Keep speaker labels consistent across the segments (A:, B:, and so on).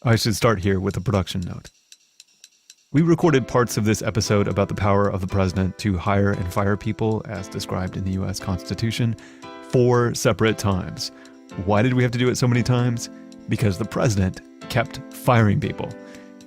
A: I should start here with a production note. We recorded parts of this episode about the power of the president to hire and fire people as described in the US Constitution 4 separate times. Why did we have to do it so many times? Because the president kept firing people.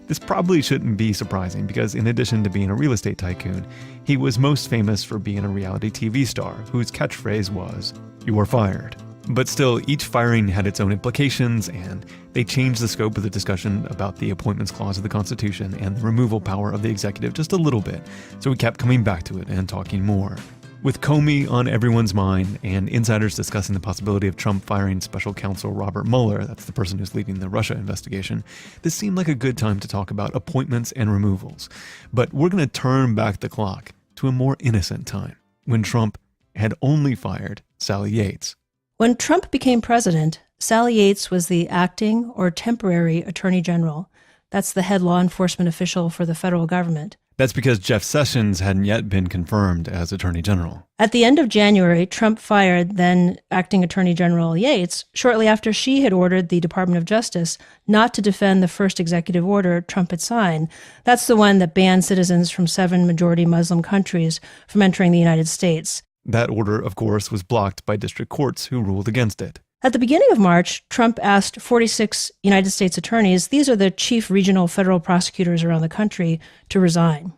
A: This probably shouldn't be surprising because in addition to being a real estate tycoon, he was most famous for being a reality TV star whose catchphrase was, "You are fired." But still, each firing had its own implications, and they changed the scope of the discussion about the appointments clause of the Constitution and the removal power of the executive just a little bit, so we kept coming back to it and talking more. With Comey on everyone's mind and insiders discussing the possibility of Trump firing special counsel Robert Mueller, that's the person who's leading the Russia investigation, this seemed like a good time to talk about appointments and removals. But we're going to turn back the clock to a more innocent time, when Trump had only fired Sally Yates.
B: When Trump became president, Sally Yates was the acting or temporary attorney general. That's the head law enforcement official for the federal government.
A: That's because Jeff Sessions hadn't yet been confirmed as attorney general.
B: At the end of January, Trump fired then acting attorney general Yates shortly after she had ordered the Department of Justice not to defend the first executive order Trump had signed. That's the one that banned citizens from 7 majority Muslim countries from entering the United States.
A: That order, of course, was blocked by district courts who ruled against it.
B: At the beginning of March, Trump asked 46 United States attorneys, these are the chief regional federal prosecutors around the country, to resign.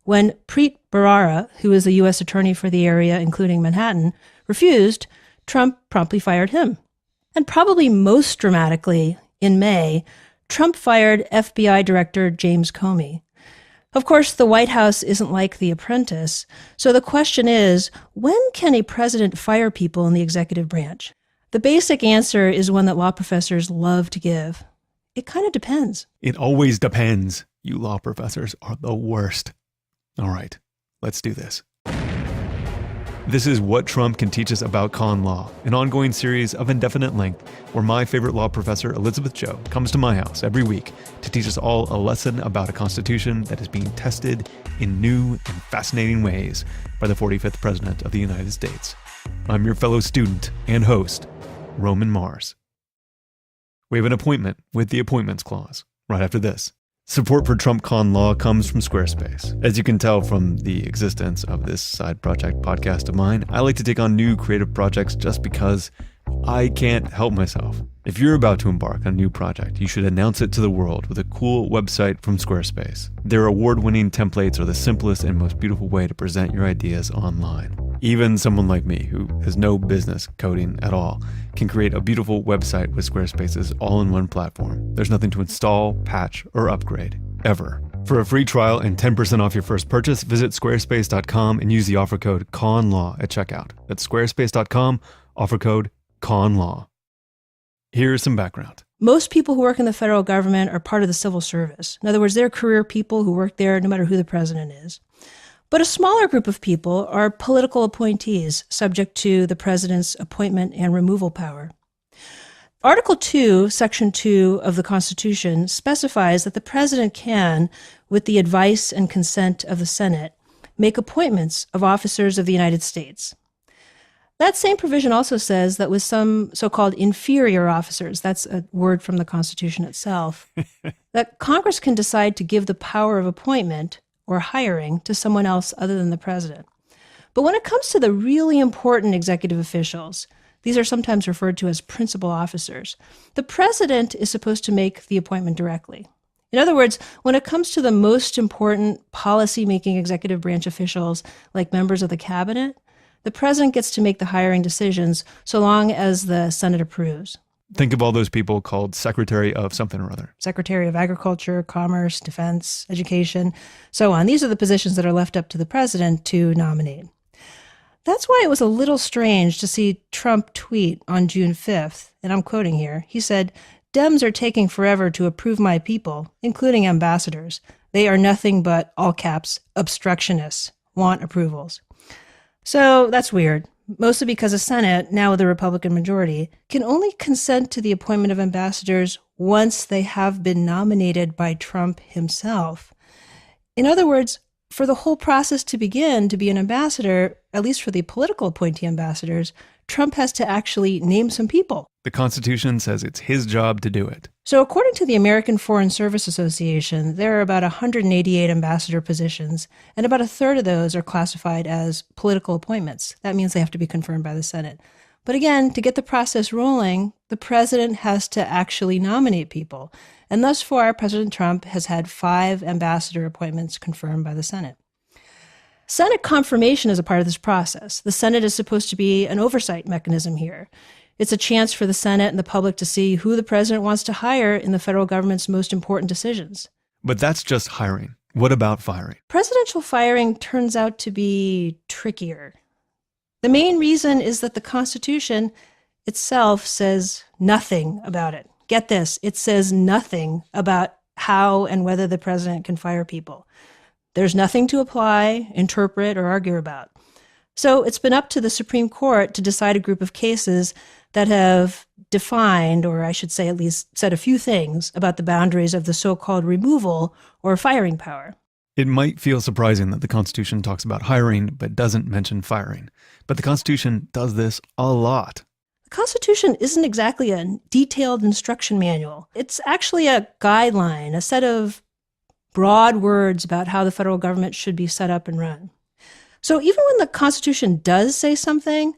B: When Preet Bharara, who is the U.S. attorney for the area, including Manhattan, refused, Trump promptly fired him. And probably most dramatically, in May, Trump fired FBI Director James Comey. Of course, the White House isn't like The Apprentice, so the question is, when can a president fire people in the executive branch? The basic answer is one that law professors love to give. It kind of depends.
A: It always depends. You law professors are the worst. All right, let's do this. This is What Trump Can Teach Us About Con Law, an ongoing series of indefinite length where my favorite law professor, Elizabeth Joe, comes to my house every week to teach us all a lesson about a constitution that is being tested in new and fascinating ways by the 45th President of the United States. I'm your fellow student and host, Roman Mars. We have an appointment with the Appointments Clause right after this. Support for Trump Con Law comes from Squarespace. As you can tell from the existence of this side project podcast of mine, I like to take on new creative projects just because I can't help myself. If you're about to embark on a new project, you should announce it to the world with a cool website from Squarespace. Their award-winning templates are the simplest and most beautiful way to present your ideas online. Even someone like me, who has no business coding at all, can create a beautiful website with Squarespace's all-in-one platform. There's nothing to install, patch, or upgrade, ever. For a free trial and 10% off your first purchase, visit squarespace.com and use the offer code CONLAW at checkout. That's squarespace.com, offer code CONLAW. Here's some background.
B: Most people who work in the federal government are part of the civil service. In other words, they're career people who work there no matter who the president is. But a smaller group of people are political appointees subject to the president's appointment and removal power. Article 2, Section 2 of the Constitution specifies that the president can, with the advice and consent of the Senate, make appointments of officers of the United States. That same provision also says that with some so-called inferior officers, that's a word from the Constitution itself, that Congress can decide to give the power of appointment or hiring to someone else other than the president. But when it comes to the really important executive officials, these are sometimes referred to as principal officers, the president is supposed to make the appointment directly. In other words, when it comes to the most important policy-making executive branch officials, like members of the cabinet, the president gets to make the hiring decisions so long as the Senate approves.
A: Think of all those people called Secretary of something or other.
B: Secretary of Agriculture, Commerce, Defense, Education, so on. These are the positions that are left up to the president to nominate. That's why it was a little strange to see Trump tweet on June 5th, and I'm quoting here. He said, "Dems are taking forever to approve my people, including ambassadors. They are nothing but, all caps, obstructionists, want approvals." So that's weird. Mostly because the Senate, now with a Republican majority, can only consent to the appointment of ambassadors once they have been nominated by Trump himself. In other words, for the whole process to begin to be an ambassador, at least for the political appointee ambassadors, Trump has to actually name some people.
A: The Constitution says it's his job to do it.
B: So according to the American Foreign Service Association, there are about 188 ambassador positions, and about a third of those are classified as political appointments. That means they have to be confirmed by the Senate. But again, to get the process rolling, the president has to actually nominate people. And thus far, President Trump has had 5 ambassador appointments confirmed by the Senate. Senate confirmation is a part of this process. The Senate is supposed to be an oversight mechanism here. It's a chance for the Senate and the public to see who the president wants to hire in the federal government's most important decisions.
A: But that's just hiring. What about firing?
B: Presidential firing turns out to be trickier. The main reason is that the Constitution itself says nothing about it. Get this, it says nothing about how and whether the president can fire people. There's nothing to apply, interpret, or argue about. So it's been up to the Supreme Court to decide a group of cases that have defined, or I should say at least said a few things about the boundaries of the so-called removal or firing power.
A: It might feel surprising that the Constitution talks about hiring but doesn't mention firing. But the Constitution does this a lot.
B: The Constitution isn't exactly a detailed instruction manual. It's actually a guideline, a set of broad words about how the federal government should be set up and run. So even when the Constitution does say something,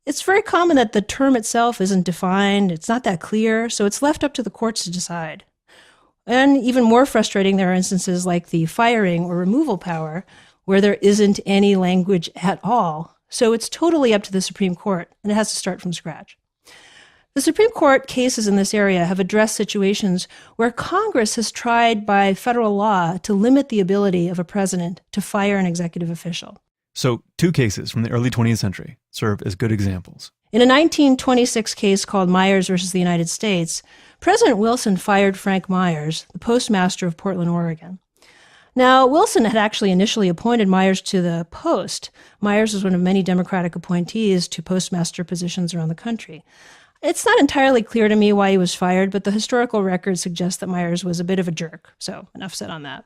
B: it's very common that the term itself isn't defined, it's not that clear, so it's left up to the courts to decide. And even more frustrating, there are instances like the firing or removal power where there isn't any language at all. So it's totally up to the Supreme Court, and it has to start from scratch. The Supreme Court cases in this area have addressed situations where Congress has tried by federal law to limit the ability of a president to fire an executive official.
A: So 2 cases from the early 20th century serve as good examples.
B: In a 1926 case called Myers versus the United States, President Wilson fired Frank Myers, the postmaster of Portland, Oregon. Now, Wilson had actually initially appointed Myers to the post. Myers was one of many Democratic appointees to postmaster positions around the country. It's not entirely clear to me why he was fired, but the historical record suggests that Myers was a bit of a jerk. So enough said on that.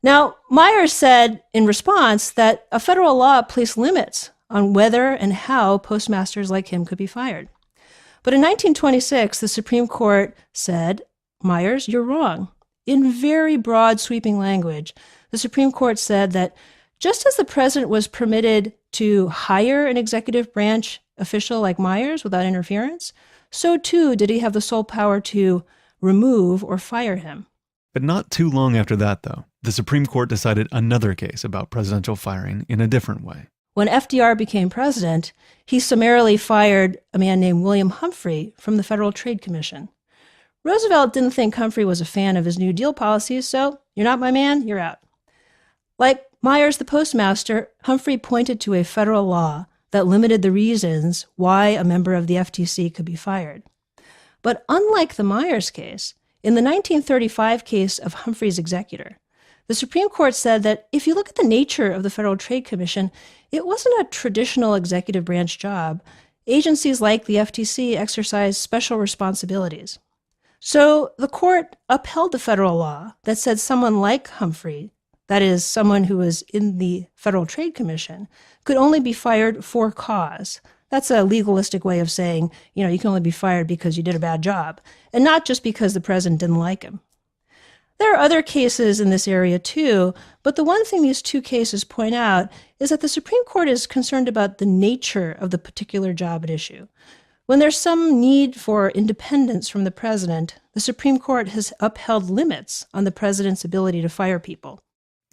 B: Now, Myers said in response that a federal law placed limits on whether and how postmasters like him could be fired. But in 1926, the Supreme Court said, Myers, you're wrong. In very broad, sweeping language, the Supreme Court said that just as the president was permitted to hire an executive branch official like Myers without interference, so too did he have the sole power to remove or fire him.
A: But not too long after that, though, the Supreme Court decided another case about presidential firing in a different way.
B: When FDR became president, he summarily fired a man named William Humphrey from the Federal Trade Commission. Roosevelt didn't think Humphrey was a fan of his New Deal policies, so you're not my man, you're out. Like Myers, the postmaster, Humphrey pointed to a federal law that limited the reasons why a member of the FTC could be fired. But unlike the Myers case, in the 1935 case of Humphrey's executor, the Supreme Court said that if you look at the nature of the Federal Trade Commission, it wasn't a traditional executive branch job. Agencies like the FTC exercised special responsibilities. So the court upheld the federal law that said someone like Humphrey, that is, someone who was in the Federal Trade Commission, could only be fired for cause. That's a legalistic way of saying, you can only be fired because you did a bad job, and not just because the president didn't like him. There are other cases in this area too, but the one thing these 2 cases point out is that the Supreme Court is concerned about the nature of the particular job at issue. When there's some need for independence from the president, the Supreme Court has upheld limits on the president's ability to fire people.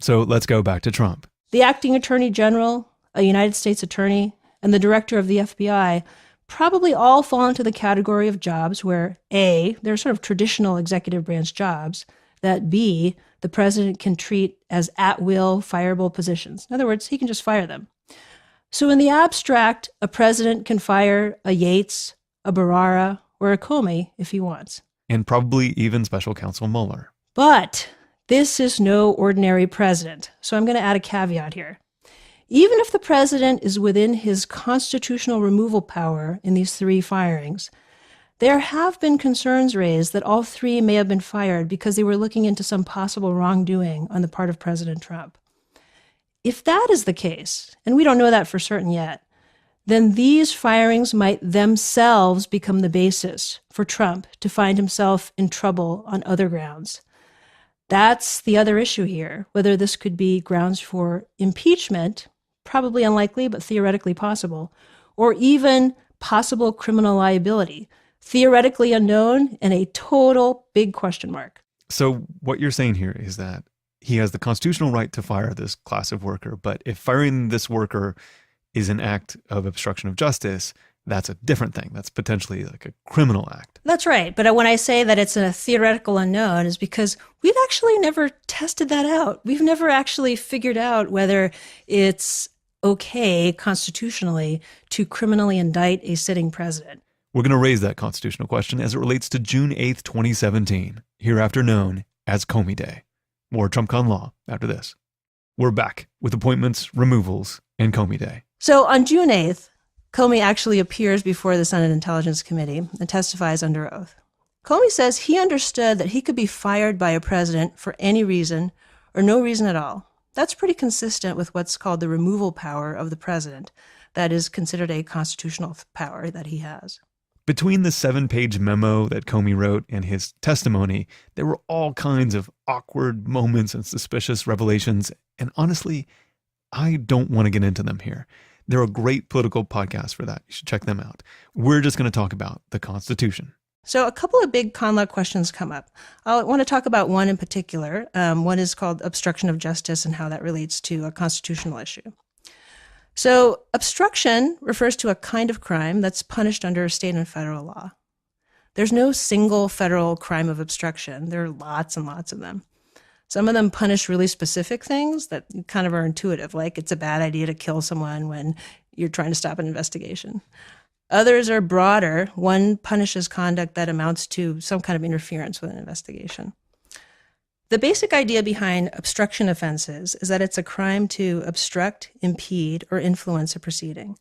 A: So let's go back to Trump.
B: The acting attorney general, a United States attorney, and the director of the FBI probably all fall into the category of jobs where A, they're sort of traditional executive branch jobs, that B, the president can treat as at-will fireable positions. In other words, he can just fire them. So in the abstract, a president can fire a Yates, a Barrara, or a Comey if he wants.
A: And probably even special counsel Mueller.
B: But this is no ordinary president, so I'm going to add a caveat here. Even if the president is within his constitutional removal power in these 3 firings, there have been concerns raised that all 3 may have been fired because they were looking into some possible wrongdoing on the part of President Trump. If that is the case, and we don't know that for certain yet, then these firings might themselves become the basis for Trump to find himself in trouble on other grounds. That's the other issue here, whether this could be grounds for impeachment, probably unlikely, but theoretically possible, or even possible criminal liability, theoretically unknown and a total big question mark.
A: So what you're saying here is that he has the constitutional right to fire this class of worker, but if firing this worker is an act of obstruction of justice, that's a different thing. That's potentially like a criminal act.
B: That's right. But when I say that it's a theoretical unknown is because we've actually never tested that out. We've never actually figured out whether it's okay constitutionally to criminally indict a sitting president.
A: We're going to raise that constitutional question as it relates to June 8th, 2017, hereafter known as Comey Day. More TrumpCon law after this. We're back with appointments, removals, and Comey Day.
B: So on June 8th, Comey actually appears before the Senate Intelligence Committee and testifies under oath. Comey says he understood that he could be fired by a president for any reason or no reason at all. That's pretty consistent with what's called the removal power of the president. That is considered a constitutional power that he has.
A: Between the 7-page memo that Comey wrote and his testimony, there were all kinds of awkward moments and suspicious revelations. And honestly, I don't want to get into them here. They're a great political podcast for that. You should check them out. We're just going to talk about the Constitution.
B: So a couple of big con law questions come up. I want to talk about one in particular. One is called obstruction of justice and how that relates to a constitutional issue. So obstruction refers to a kind of crime that's punished under state and federal law. There's no single federal crime of obstruction. There are lots and lots of them. Some of them punish really specific things that kind of are intuitive, like it's a bad idea to kill someone when you're trying to stop an investigation. Others are broader. One punishes conduct that amounts to some kind of interference with an investigation. The basic idea behind obstruction offenses is that it's a crime to obstruct, impede, or influence a proceeding.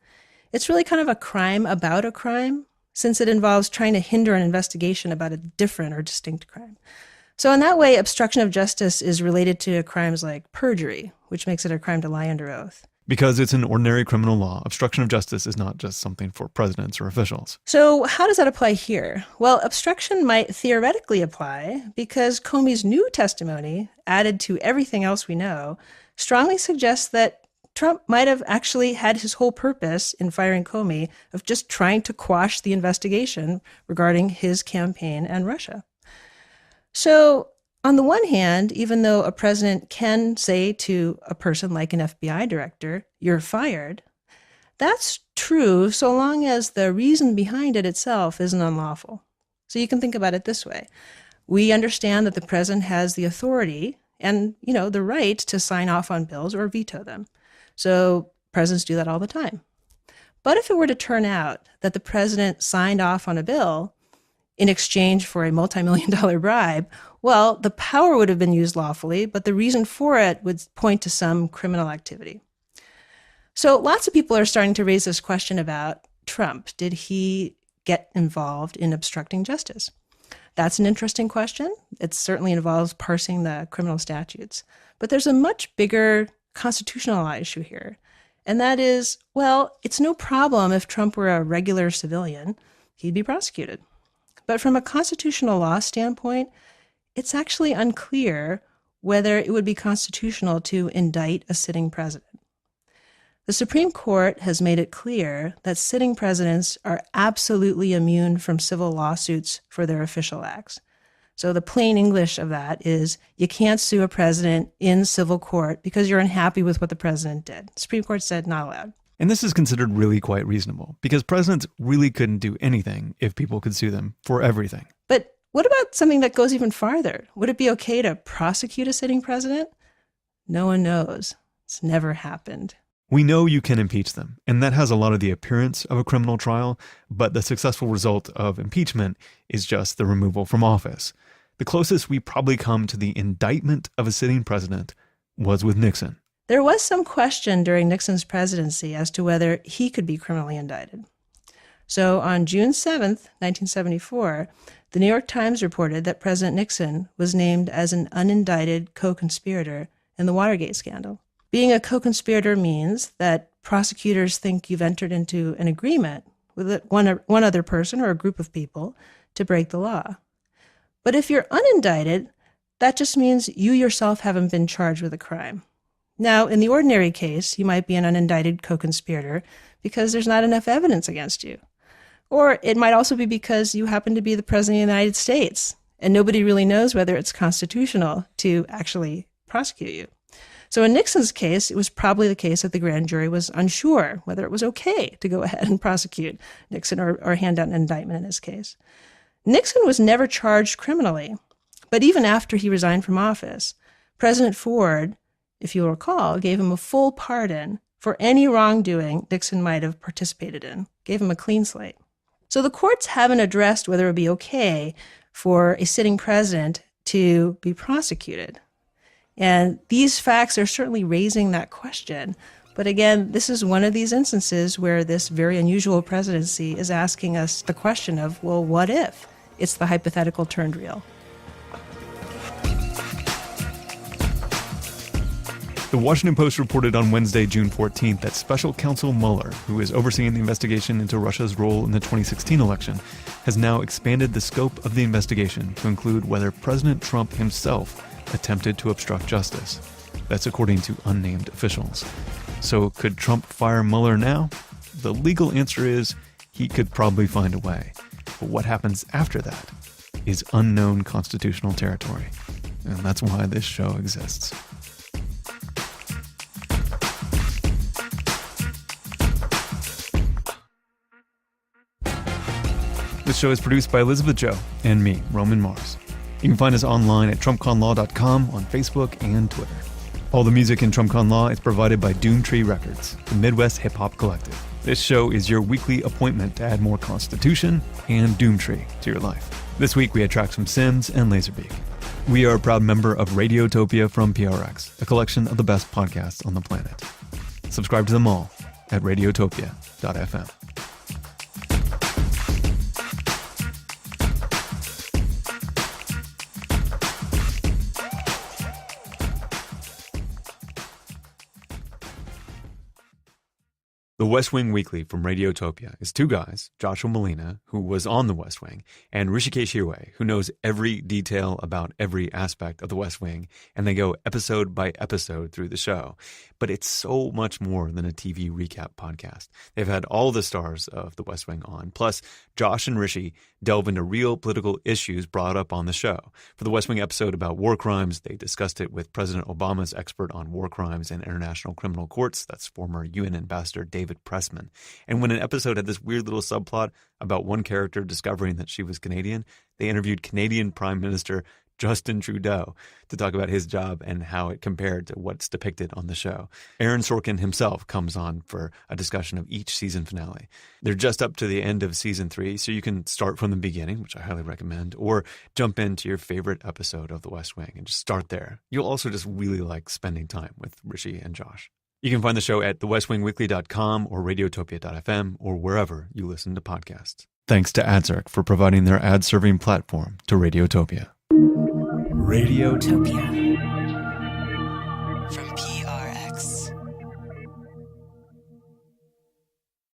B: It's really kind of a crime about a crime, since it involves trying to hinder an investigation about a different or distinct crime. So in that way, obstruction of justice is related to crimes like perjury, which makes it a crime to lie under oath.
A: Because it's an ordinary criminal law, obstruction of justice is not just something for presidents or officials.
B: So how does that apply here? Well, obstruction might theoretically apply because Comey's new testimony, added to everything else we know, strongly suggests that Trump might have actually had his whole purpose in firing Comey of just trying to quash the investigation regarding his campaign and Russia. So on the one hand, even though a president can say to a person like an FBI director, "You're fired," that's true so long as the reason behind it itself isn't unlawful. So you can think about it this way. We understand that the president has the authority and, the right to sign off on bills or veto them. So presidents do that all the time. But if it were to turn out that the president signed off on a bill in exchange for a multi-million-dollar bribe, well, the power would have been used lawfully, but the reason for it would point to some criminal activity. So lots of people are starting to raise this question about Trump. Did he get involved in obstructing justice? That's an interesting question. It certainly involves parsing the criminal statutes. But there's a much bigger constitutional law issue here. And that is, well, it's no problem if Trump were a regular civilian. He'd be prosecuted. But from a constitutional law standpoint, it's actually unclear whether it would be constitutional to indict a sitting president. The Supreme Court has made it clear that sitting presidents are absolutely immune from civil lawsuits for their official acts. So the plain English of that is you can't sue a president in civil court because you're unhappy with what the president did. The Supreme Court said not allowed.
A: And this is considered really quite reasonable because presidents really couldn't do anything if people could sue them for everything.
B: But what about something that goes even farther? Would it be okay to prosecute a sitting president? No one knows. It's never happened.
A: We know you can impeach them, and that has a lot of the appearance of a criminal trial, but the successful result of impeachment is just the removal from office. The closest we probably come to the indictment of a sitting president was with Nixon.
B: There was some question during Nixon's presidency as to whether he could be criminally indicted. So on June 7th, 1974, the New York Times reported that President Nixon was named as an unindicted co-conspirator in the Watergate scandal. Being a co-conspirator means that prosecutors think you've entered into an agreement with one other person or a group of people to break the law. But if you're unindicted, that just means you yourself haven't been charged with a crime. Now, in the ordinary case, you might be an unindicted co-conspirator because there's not enough evidence against you. Or it might also be because you happen to be the president of the United States and nobody really knows whether it's constitutional to actually prosecute you. So in Nixon's case, it was probably the case that the grand jury was unsure whether it was okay to go ahead and prosecute Nixon or hand out an indictment in his case. Nixon was never charged criminally, but even after he resigned from office, President Ford, if you'll recall, gave him a full pardon for any wrongdoing Nixon might have participated in, gave him a clean slate. So the courts haven't addressed whether it would be okay for a sitting president to be prosecuted. And these facts are certainly raising that question. But again, this is one of these instances where this very unusual presidency is asking us the question of, well, what if it's the hypothetical turned real?
A: The Washington Post reported on Wednesday, June 14th, that Special Counsel Mueller, who is overseeing the investigation into Russia's role in the 2016 election, has now expanded the scope of the investigation to include whether President Trump himself attempted to obstruct justice. That's according to unnamed officials. So could Trump fire Mueller now? The legal answer is he could probably find a way. But what happens after that is unknown constitutional territory. And that's why this show exists. This show is produced by Elizabeth Joe and me, Roman Mars. You can find us online at TrumpConLaw.com, on Facebook and Twitter. All the music in TrumpCon Law is provided by Doomtree Records, the Midwest hip-hop collective. This show is your weekly appointment to add more Constitution and Doomtree to your life. This week we had tracks from Sims and Laserbeak. We are a proud member of Radiotopia from PRX, a collection of the best podcasts on the planet. Subscribe to them all at radiotopia.fm. The West Wing Weekly from Radiotopia is two guys, Joshua Malina, who was on the West Wing, and Rishikesh Hirway, who knows every detail about every aspect of the West Wing, and they go episode by episode through the show. But it's so much more than a TV recap podcast. They've had all the stars of the West Wing on, plus Josh and Rishi delve into real political issues brought up on the show. For the West Wing episode about war crimes, they discussed it with President Obama's expert on war crimes and international criminal courts, that's former UN Ambassador David Pressman. And when an episode had this weird little subplot about one character discovering that she was Canadian, they interviewed Canadian Prime Minister Justin Trudeau to talk about his job and how it compared to what's depicted on the show. Aaron Sorkin himself comes on for a discussion of each season finale. They're just up to the end of season 3, so you can start from the beginning, which I highly recommend, or jump into your favorite episode of The West Wing and just start there. You'll also just really like spending time with Rishi and Josh. You can find the show at thewestwingweekly.com or radiotopia.fm or wherever you listen to podcasts. Thanks to AdZerk for providing their ad-serving platform to Radiotopia.
C: Radiotopia.